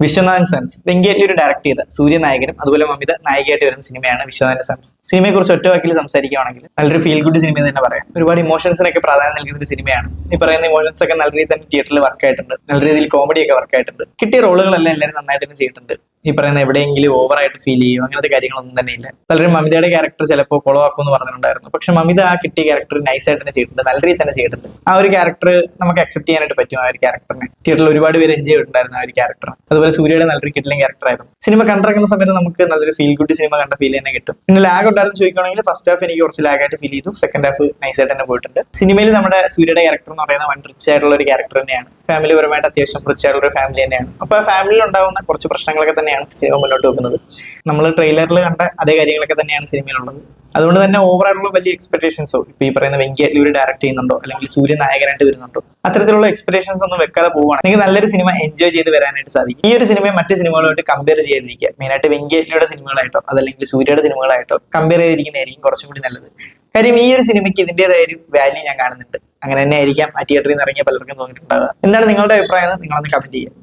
Viswanathan sons വെങ്കേലൂർ direct ചെയ്ത സൂര്യ നായകനും അതുപോലെ മമിത നായികയായിട്ട് വരുന്ന സിനിമയാണ് വിശ്വനാഥൻ സൺസ്. സിനിമയെ കുറിച്ച് ഒറ്റ വാക്കിൽ സംസാരിക്കുകയാണെങ്കിൽ നല്ലൊരു ഫീൽ ഗുഡ് സിനിമ തന്നെ പറയാം. ഒരുപാട് ഇമോഷൻസിനൊക്കെ പ്രാധാന്യം നൽകുന്ന ഒരു സിനിമയാണ്. ഈ പറയുന്ന ഇമോഷൻസ് ഒക്കെ നല്ല രീതിയിൽ തന്നെ തിയേറ്ററിൽ വർക്ക് ആയിട്ടുണ്ട്. നല്ല രീതിയിൽ കോമഡി ഒക്കെ വർക്ക് ആയിട്ടുണ്ട്. കിട്ടിയ റോളുകളെല്ലാം എല്ലാവരും നന്നായിട്ട് തന്നെ ചെയ്തിട്ടുണ്ട്. ഈ പറയുന്ന എവിടെയെങ്കിലും ഓവറായിട്ട് ഫീൽ ചെയ്യും അങ്ങനത്തെ കാര്യങ്ങളൊന്നും തന്നെ ഇല്ല. പലരും മമിതയുടെ ക്യാരക്ടർ ചിലപ്പോൾ കുളവാക്കും എന്ന് പറഞ്ഞിട്ടുണ്ടായിരുന്നു. പക്ഷെ മമിത ആ കിട്ടിയ ക്യാരക്ടർ നൈസായിട്ട് തന്നെ ചെയ്തിട്ടുണ്ട്. നല്ല രീതിയിൽ തന്നെ ചെയ്തിട്ടുണ്ട്. ആ ഒരു ക്യാരക്ടർ നമുക്ക് അക്സെപ്റ്റ് ചെയ്യാനായിട്ട് പറ്റും. ആ ഒരു ക്യാരക്ടറിനെ തിയേറ്ററിൽ ഒരുപാട് പേര് എൻജോയ് ചെയ്തിട്ടുണ്ടായിരുന്നു. ആ ഒരു ക്യാരക്ടർ അതുപോലെ സൂര്യയുടെ നല്ലൊരു കിട്ടിലും ക്യാരക്ടർ ആയിരുന്നു. സിനിമ കണ്ടിറങ്ങുന്ന സമയത്ത് നമുക്ക് നല്ലൊരു ഫീൽ ഗുഡ് സിനിമ കണ്ട ഫീൽ തന്നെ കിട്ടും. പിന്നെ ലാഗ് ഉണ്ടായിരുന്നു ചോദിക്കുകയാണെങ്കിൽ ഫസ്റ്റ് ഹാഫ് എനിക്ക് കുറച്ച് ലാഗായിട്ട് ഫീൽ ചെയ്തു. സെക്കൻഡ് ഹാഫ് നൈസായിട്ട് തന്നെ പോയിട്ടുണ്ട്. സിനിമയിൽ നമ്മുടെ സൂര്യയുടെ ക്യാരക്ടർ എന്ന് പറയുന്നത് വൺ റിച്ച് ആയിട്ടുള്ള ഒരു ക്യാരക്ടർ തന്നെയാണ്. ഫാമിലി പരമായിട്ട് അത്യാവശ്യം റിച്ച് ആയിട്ടുള്ള ഒരു ഫാമിലി തന്നെയാണ്. അപ്പൊ ആ ഫാമിലിയിൽ ഉണ്ടാകുന്ന കുറച്ച് പ്രശ്നങ്ങളൊക്കെ തന്നെയാണ് സിനിമ മുന്നോട്ട് വെക്കുന്നത്. നമ്മൾ ട്രെയിലറിൽ കണ്ട അതേ കാര്യങ്ങളൊക്കെ തന്നെയാണ് സിനിമയിലുള്ളത്. അതുകൊണ്ട് തന്നെ ഓവറായിട്ടുള്ള വലിയ എക്സ്പെക്ടേഷൻസോ ഇപ്പൊ ഈ പറയുന്ന വെങ്കേലൂർ ഡയറക്ട് ചെയ്യുന്നുണ്ടോ അല്ലെങ്കിൽ സൂര്യ നായകനായിട്ട് വരുന്നുണ്ടോ അത്തരത്തിലുള്ള എക്സ്പെക്ടേഷൻസ് ഒന്നും വെക്കാതെ പോവുകയാണ് നിങ്ങൾക്ക് നല്ലൊരു സിനിമ എൻജോയ് ചെയ്ത് വരാനായിട്ട് സാധിക്കും. ഈ ഒരു സിനിമയെ മറ്റ് സിനിമകളുമായിട്ട് കമ്പയർ ചെയ്യാതിരിക്കുക. മെയിനായിട്ട് വെങ്കേലൂരുടെ സിനിമകളായിട്ടോ അതല്ലെങ്കിൽ സൂര്യയുടെ സിനിമകളായിട്ടോ കമ്പയർ ചെയ്തിരിക്കുന്നതായിരിക്കും കുറച്ചും കൂടി നല്ലത്. കാര്യം ഈ ഒരു സിനിമയ്ക്ക് ഇതിന്റേതായ ഒരു വാല്യൂ ഞാൻ കാണുന്നുണ്ട്. അങ്ങനെ തന്നെ ആയിരിക്കാം ആ തിയേറ്ററിൽ നിന്ന് ഇറങ്ങിയ പലർക്കും തോന്നിയിട്ടുണ്ടാവുക. എന്താണ് നിങ്ങളുടെ അഭിപ്രായം? നിങ്ങളൊന്ന് കമന്റ് ചെയ്യുക.